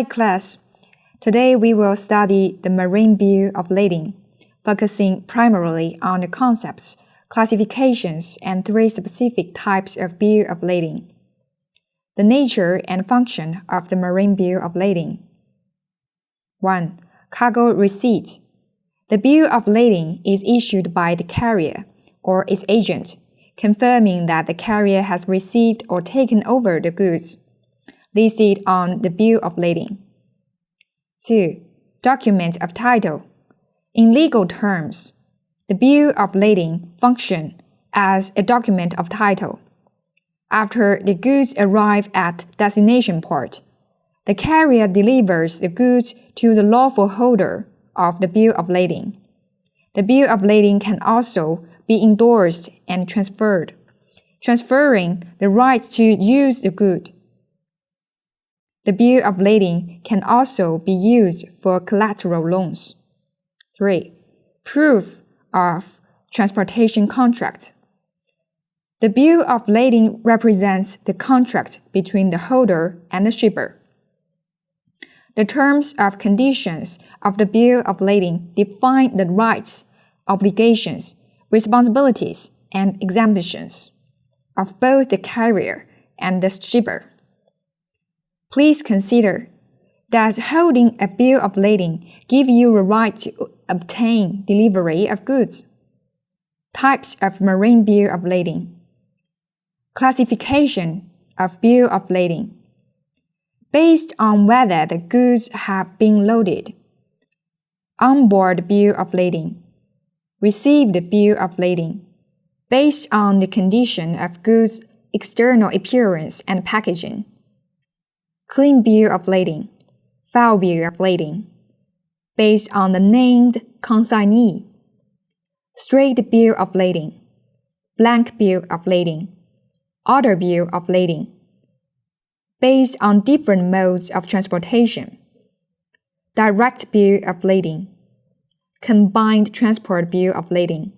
Hi class! Today we will study the marine bill of lading, focusing primarily on the concepts, classifications, and three specific types of bill of lading. The nature and function of the marine bill of lading. 1. Cargo receipt. The bill of lading is issued by the carrier or its agent, confirming that the carrier has received or taken over the goods listed on the bill of lading. 2. Document of title. In legal terms, the bill of lading functions as a document of title. After the goods arrive at destination port, the carrier delivers the goods to the lawful holder of the bill of lading. The bill of lading can also be endorsed and transferred, transferring the right to use the good. The bill of lading can also be used for collateral loans. 3. Proof of transportation contract. The bill of lading represents the contract between the holder and the shipper. The terms and conditions of the bill of lading define the rights, obligations, responsibilities, and exemptions of both the carrier and the shipper. Please consider, does holding a bill of lading give you a right to obtain delivery of goods? Types of marine bill of lading. Classification of bill of lading. Based on whether the goods have been loaded. Onboard bill of lading. Received bill of lading. Based on the condition of goods' external appearance and packaging. Clean bill of lading. Foul bill of lading. Based on the named consignee. Straight bill of lading. Blank bill of lading. Order bill of lading. Based on different modes of transportation. Direct bill of lading. Combined transport bill of lading.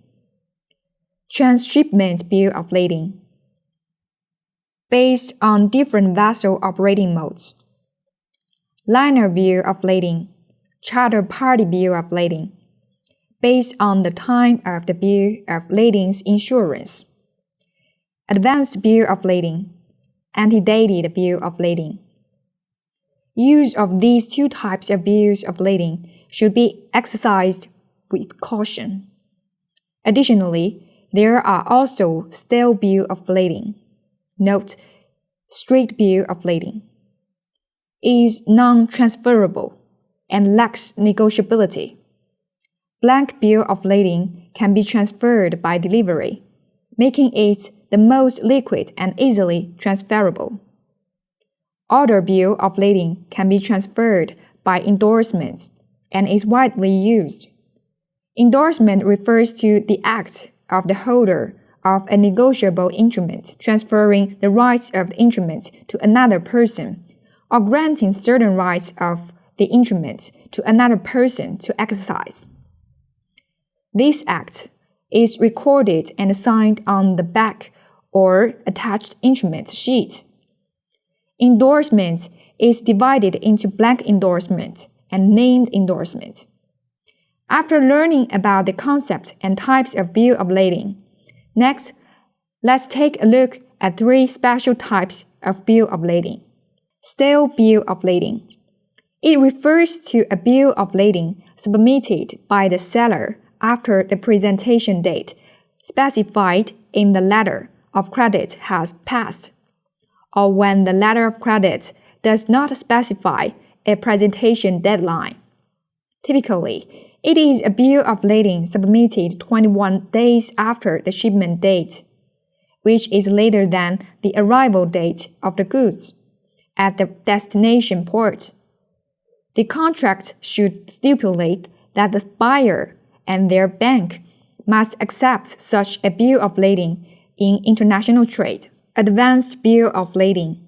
Transshipment bill of lading. Based on different vessel operating modes. Liner bill of lading. Charter party bill of lading. Based on the time of the bill of lading's insurance. Advanced bill of lading. Antedated bill of lading. Use of these two types of bills of lading should be exercised with caution. Additionally, there are also stale bill of lading. Note, straight bill of lading is non-transferable and lacks negotiability. Blank bill of lading can be transferred by delivery, making it the most liquid and easily transferable. Order bill of lading can be transferred by endorsement and is widely used. Endorsement refers to the act of the holder of a negotiable instrument transferring the rights of the instrument to another person or granting certain rights of the instrument to another person to exercise. This act is recorded and signed on the back or attached instrument sheet. Endorsement is divided into blank endorsement and named endorsement. After learning about the concept and types of bill of lading, next, let's take a look at three special types of bill of lading. Stale bill of lading. It refers to a bill of lading submitted by the seller after the presentation date specified in the letter of credit has passed, or when the letter of credit does not specify a presentation deadline. Typically, it is a bill of lading submitted 21 days after the shipment date, which is later than the arrival date of the goods at the destination port. The contract should stipulate that the buyer and their bank must accept such a bill of lading in international trade. Advanced bill of lading.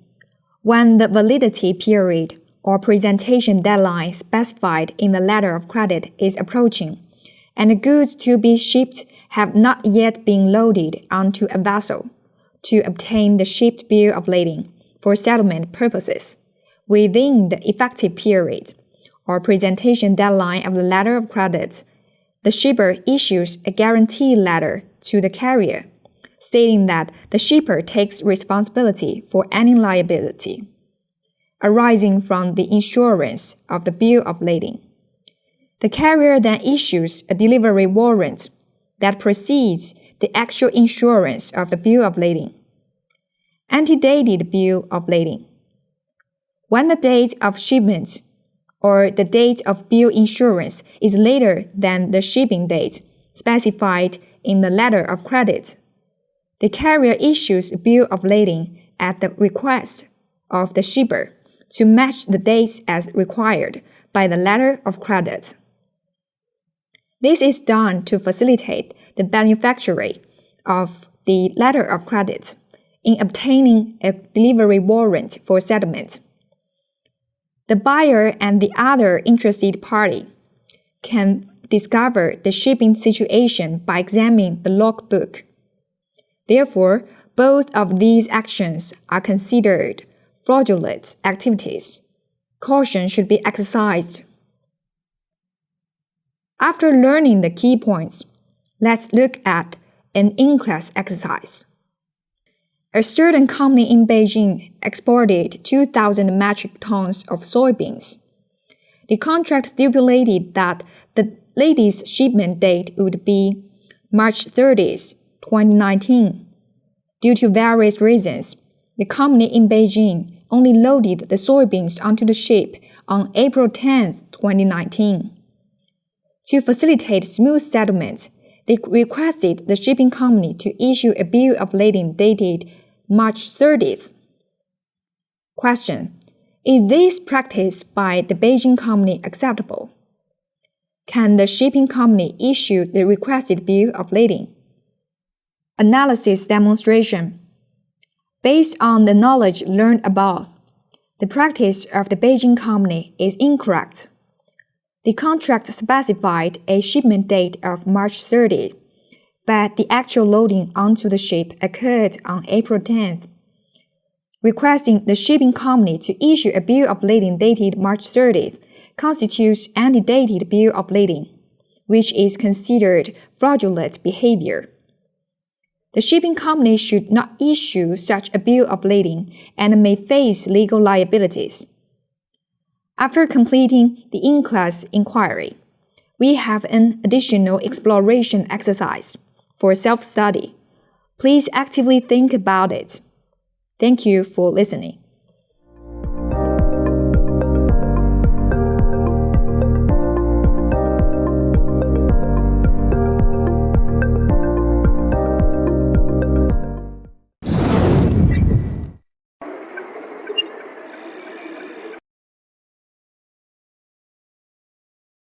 When the validity period or presentation deadline specified in the letter of credit is approaching, and the goods to be shipped have not yet been loaded onto a vessel, to obtain the shipped bill of lading for settlement purposes, within the effective period or presentation deadline of the letter of credit, the shipper issues a guarantee letter to the carrier, stating that the shipper takes responsibility for any liability arising from the insurance of the bill of lading. The carrier then issues a delivery warrant that precedes the actual insurance of the bill of lading. Antedated bill of lading. When the date of shipment or the date of bill insurance is later than the shipping date specified in the letter of credit, the carrier issues a bill of lading at the request of the shipper to match the dates as required by the letter of credit. This is done to facilitate the beneficiary of the letter of credit in obtaining a delivery warrant for settlement. The buyer and the other interested party can discover the shipping situation by examining the logbook. Therefore, both of these actions are considered fraudulent activities. Caution should be exercised. After learning the key points, let's look at an in-class exercise. A certain company in Beijing exported 2,000 metric tons of soybeans. The contract stipulated that the latest shipment date would be March 30th, 2019. Due to various reasons, the company in Beijing only loaded the soybeans onto the ship on April 10, 2019. To facilitate smooth settlement, they requested the shipping company to issue a bill of lading dated March 30th. Question: is this practice by the Beijing company acceptable? Can the shipping company issue the requested bill of lading? Analysis demonstration. Based on the knowledge learned above, the practice of the Beijing company is incorrect. The contract specified a shipment date of March 30, but the actual loading onto the ship occurred on April 10th. Requesting the shipping company to issue a bill of lading dated March 30th constitutes antedated bill of lading, which is considered fraudulent behavior. The shipping company should not issue such a bill of lading and may face legal liabilities. After completing the in-class inquiry, we have an additional exploration exercise for self-study. Please actively think about it. Thank you for listening.